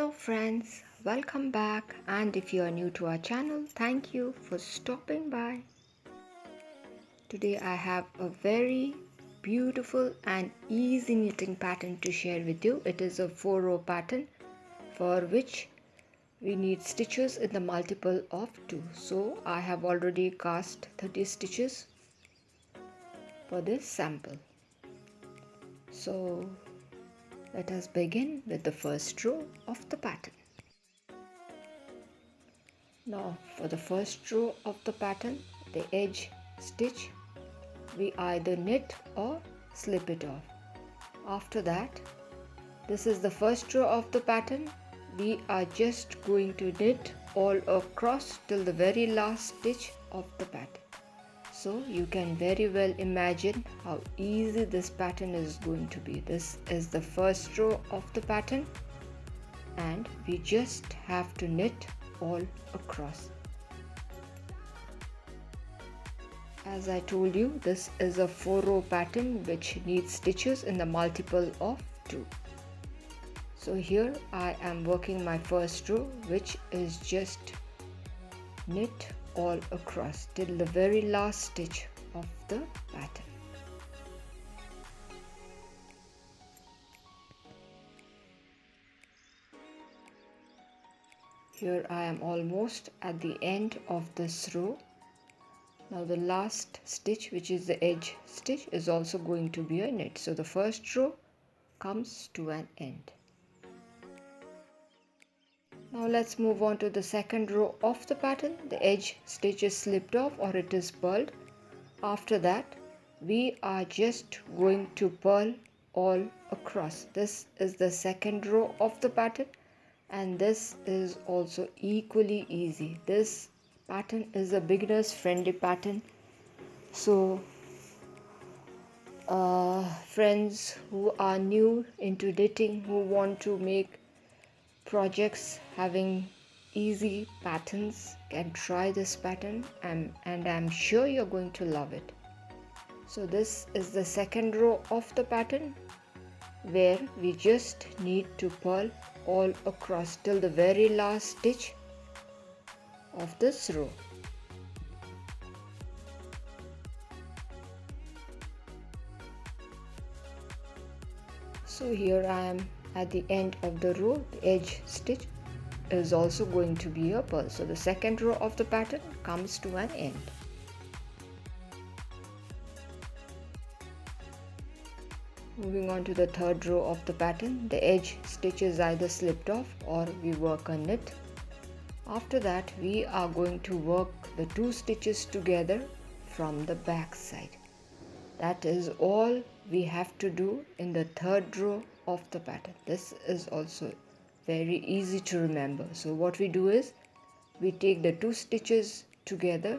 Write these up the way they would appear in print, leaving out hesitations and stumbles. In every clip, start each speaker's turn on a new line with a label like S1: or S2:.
S1: Hello friends, welcome back, and if you are new to our channel, thank you for stopping by. Today I have a very beautiful and easy knitting pattern to share with you. It is a 4-row pattern for which we need stitches in the multiple of 2. So I have already cast 30 stitches for this sample. So let us begin with the first row of the pattern. Now for the first row of the pattern, the edge stitch, we either knit or slip it off. After that, this is the first row of the pattern. We are just going to knit all across till the very last stitch of the pattern. So you can very well imagine how easy this pattern is going to be. This is the first row of the pattern and we just have to knit all across. As I told you, this is a 4-row pattern which needs stitches in the multiple of 2. So here I am working my first row, which is just knit all across till the very last stitch of the pattern. Here I am almost at the end of this row. Now the last stitch, which is the edge stitch, is also going to be a knit. So the first row comes to an end. Now let's move on to the second row of the pattern. The edge stitch is slipped off or it is purled. After that, we are just going to purl all across. This is the second row of the pattern and this is also equally easy. This pattern is a beginner's friendly pattern. So friends who are new into knitting, who want to make projects having easy patterns, can try this pattern and I'm sure you're going to love it. So this is the second row of the pattern where we just need to purl all across till the very last stitch of this row. So here I am at the end of the row. The edge stitch is also going to be a purl. So the second row of the pattern comes to an end. Moving on to the third row of the pattern, the edge stitch is either slipped off or we work a knit. After that, we are going to work the 2 stitches together from the back side. That is all we have to do in the third row of the pattern. This is also very easy to remember. So what we do is we take the 2 stitches together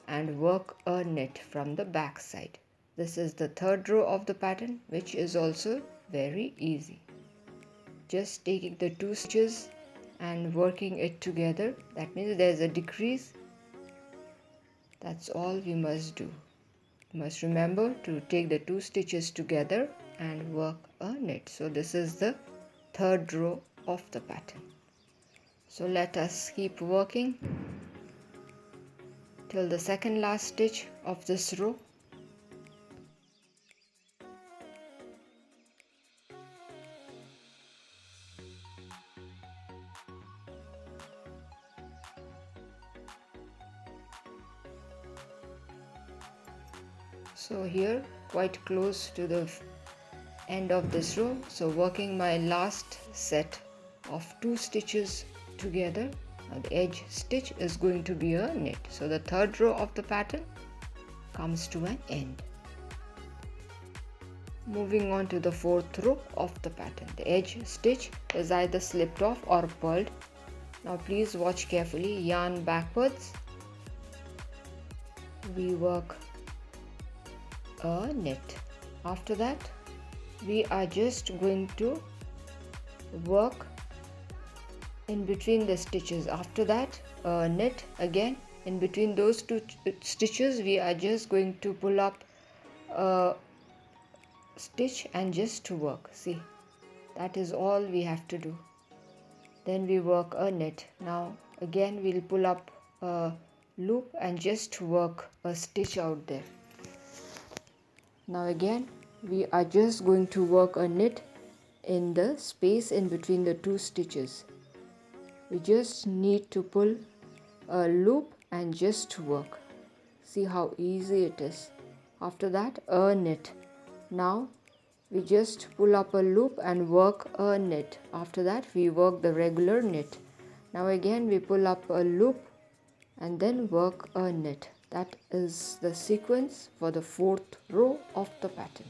S1: and work a knit from the back side. This is the third row of the pattern, which is also very easy. Just taking the 2 stitches and working it together. That means there is a decrease. That's all we must do. You must remember to take the 2 stitches together and work a knit. So this is the third row of the pattern. So let us keep working till the second last stitch of this row. So here quite close to the end of this row, so working my last set of 2 stitches together. Now the edge stitch is going to be a knit. So the third row of the pattern comes to an end. Moving on to the fourth row of the pattern, the edge stitch is either slipped off or purled. Now please watch carefully. Yarn backwards, we work a knit. After that, we are just going to work in between the stitches. After that, knit again. In between those 2 stitches, we are just going to pull up a stitch and just to work. See, that is all we have to do. then we work a knit. Now again we'll pull up a loop and just work a stitch out there. Now again we are just going to work a knit in the space in between the two stitches. We just need to pull a loop and just work. See how easy it is. After that, a knit. Now we just pull up a loop and work a knit. After that we work the regular knit. Now again we pull up a loop and then work a knit. That is the sequence for the 4th row of the pattern.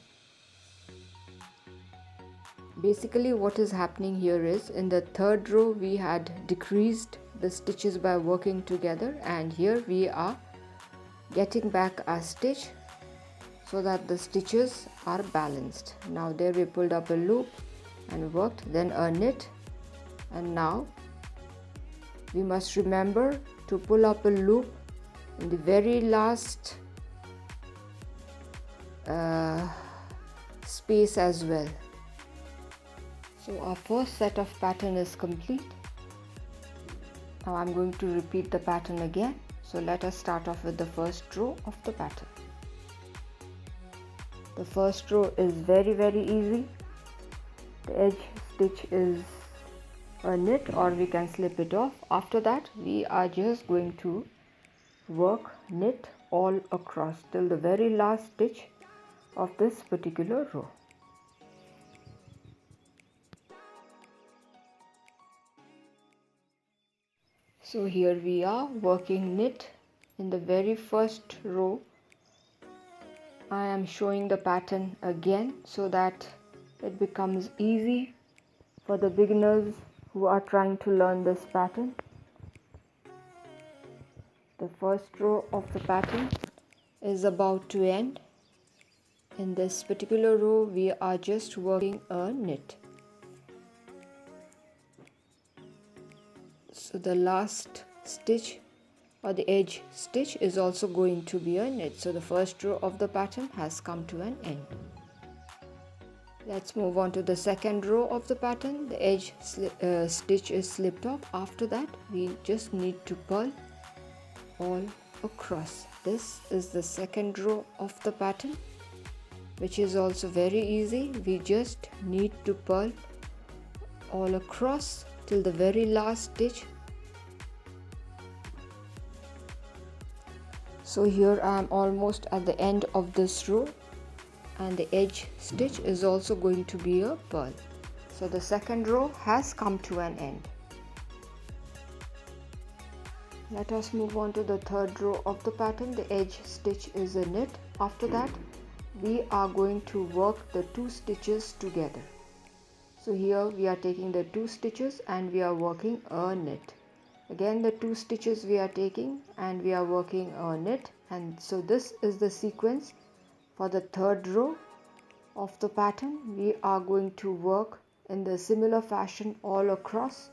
S1: Basically what is happening here is, in the 3rd row we had decreased the stitches by working together, and here we are getting back a stitch so that the stitches are balanced. Now there we pulled up a loop and worked, then a knit, and now we must remember to pull up a loop in the very last space as well. So our first set of pattern is complete. Now I'm going to repeat the pattern again. So let us start off with the first row of the pattern. The first row is very easy. The edge stitch is a knit, or we can slip it off. After that we are just going to work knit all across till the very last stitch of this particular row. So here we are working knit in the very first row. I am showing the pattern again so that it becomes easy for the beginners who are trying to learn this pattern. The first row of the pattern is about to end. In this particular row we are just working a knit. So the last stitch or the edge stitch is also going to be a knit. So the first row of the pattern has come to an end. Let's move on to the second row of the pattern. The edge stitch is slipped off. After that we just need to purl all across. This is the second row of the pattern, which is also very easy. We just need to purl all across till the very last stitch. So here I am almost at the end of this row, and the edge stitch is also going to be a purl. So the second row has come to an end. Let us move on to the third row of the pattern. The edge stitch is a knit. After that we are going to work the 2 stitches together. So here we are taking the 2 stitches and we are working a knit. Again the 2 stitches we are taking and we are working a knit, and so this is the sequence for the third row of the pattern. We are going to work in the similar fashion all across.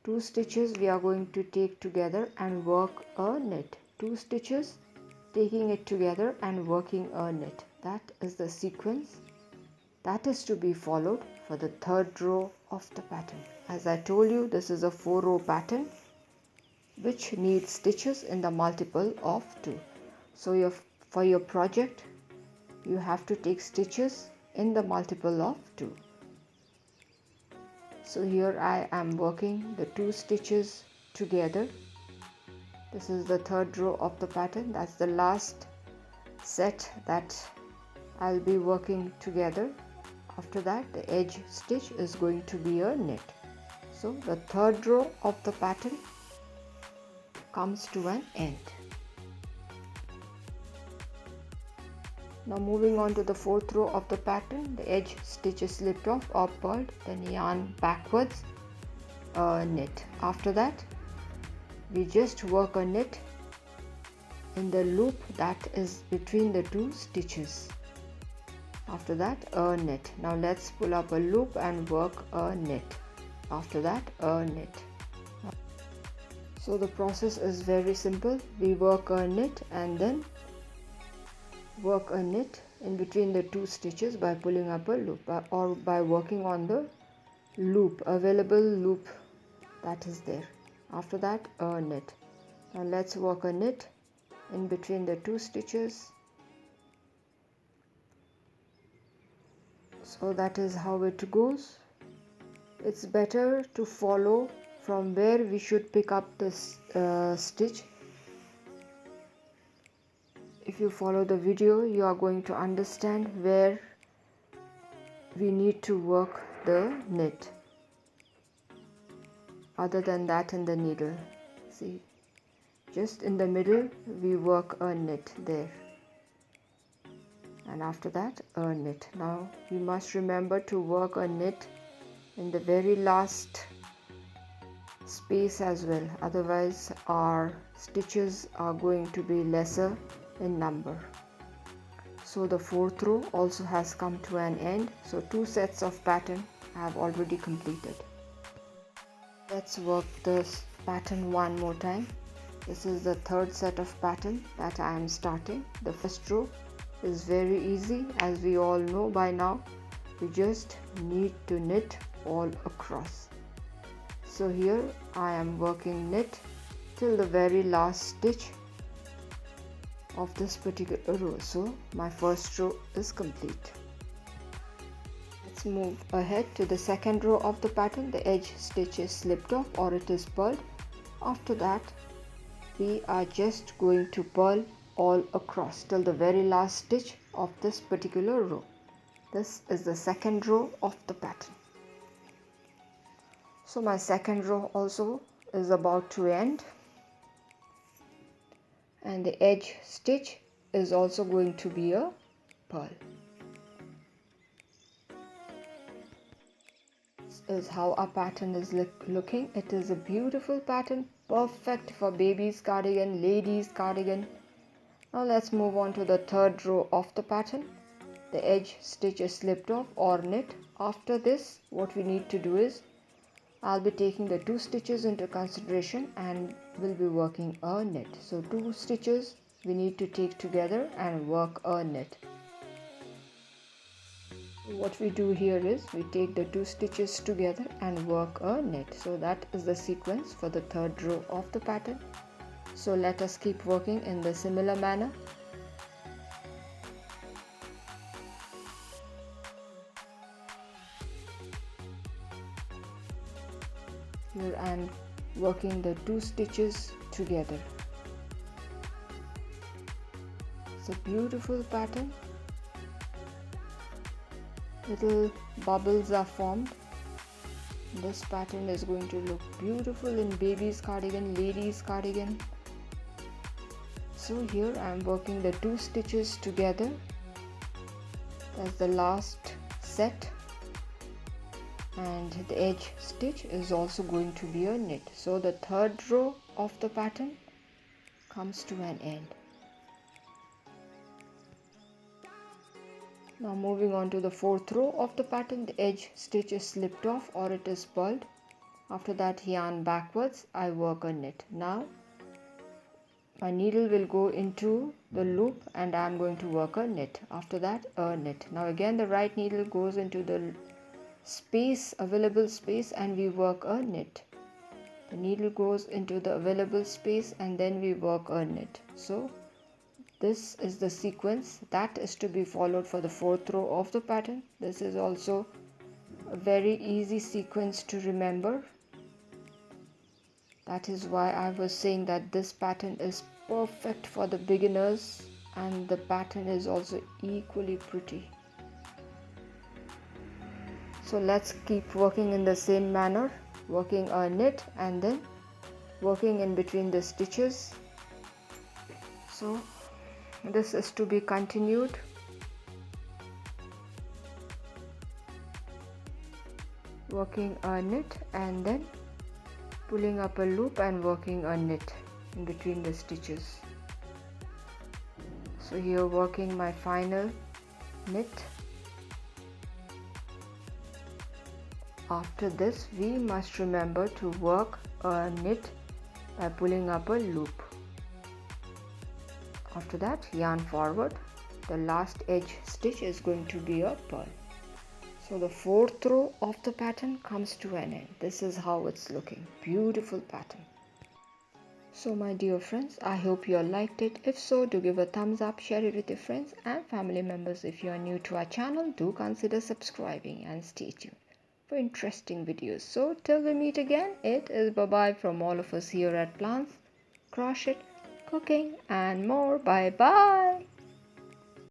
S1: 2 stitches we are going to take together and work a knit. 2 stitches, taking it together and working a knit. That is the sequence that is to be followed for the third row of the pattern. As I told you, this is a 4-row pattern which needs stitches in the multiple of 2. So for your project you have to take stitches in the multiple of 2. So here I am working the 2 stitches together. This is the third row of the pattern. That's the last set that I'll be working together. After that the edge stitch is going to be a knit. So the third row of the pattern comes to an end. Now moving on to the 4th row of the pattern, the edge stitch is slipped off or purled, then yarn backwards, a knit. After that we just work a knit in the loop that is between the 2 stitches. After that a knit. Now let's pull up a loop and work a knit. After that a knit. So the process is very simple. We work a knit and then work a knit in between the 2 stitches by pulling up a loop or by working on the loop, available loop that is there. After that, a knit. Now let's work a knit in between the 2 stitches. So that is how it goes. It's better to follow from where we should pick up this stitch. If you follow the video, you are going to understand where we need to work the knit. Other than that, in the needle, see, just in the middle we work a knit there, and after that a knit. Now we must remember to work a knit in the very last space as well, otherwise our stitches are going to be lesser in number. So the 4th row also has come to an end. So 2 sets of pattern I have already completed. Let's work this pattern one more time. This is the 3rd set of pattern that I am starting. The first row is very easy, as we all know by now. We just need to knit all across. So here I am working knit till the very last stitch of this particular row. So my first row is complete. Let's move ahead to the 2nd row of the pattern. The edge stitch is slipped off or it is purled. After that we are just going to purl all across till the very last stitch of this particular row. This is the 2nd row of the pattern. So my 2nd row also is about to end, and the edge stitch is also going to be a purl. This is how our pattern is looking. It is a beautiful pattern, perfect for baby's cardigan, ladies cardigan. Now let's move on to the 3rd row of the pattern. The edge stitch is slipped off or knit. After this, what we need to do is, I'll be taking the 2 stitches into consideration and will be working a knit. So 2 stitches we need to take together and work a knit. What we do here is we take the 2 stitches together and work a knit. So that is the sequence for the 3rd row of the pattern. So let us keep working in the similar manner. Here I am working the 2 stitches together. It's a beautiful pattern. Little bubbles are formed. This pattern is going to look beautiful in baby's cardigan, ladies cardigan. So here I am working the 2 stitches together. That's the last set. And the edge stitch is also going to be a knit. So the 3rd row of the pattern comes to an end. Now moving on to the 4th row of the pattern, the edge stitch is slipped off or it is purled. After that, yarn backwards, I work a knit. Now my needle will go into the loop and I am going to work a knit. After that, a knit. Now again the right needle goes into the available space, and we work a knit. The needle goes into the available space and then we work a knit. So this is the sequence that is to be followed for the 4th row of the pattern. This is also a very easy sequence to remember. That is why I was saying that this pattern is perfect for the beginners, and the pattern is also equally pretty. So let's keep working in the same manner, working a knit and then working in between the stitches. So this is to be continued. Working a knit and then pulling up a loop and working a knit in between the stitches. So here working my final knit. After this, we must remember to work a knit by pulling up a loop. After that, yarn forward. The last edge stitch is going to be a purl. So the fourth row of the pattern comes to an end. This is how it's looking. Beautiful pattern. So my dear friends, I hope you all liked it. If so, do give a thumbs up, share it with your friends and family members. If you are new to our channel, do consider subscribing and stay tuned for interesting videos. So till we meet again, it is bye-bye from all of us here at Plants, Crochet, Cooking and more. Bye-bye.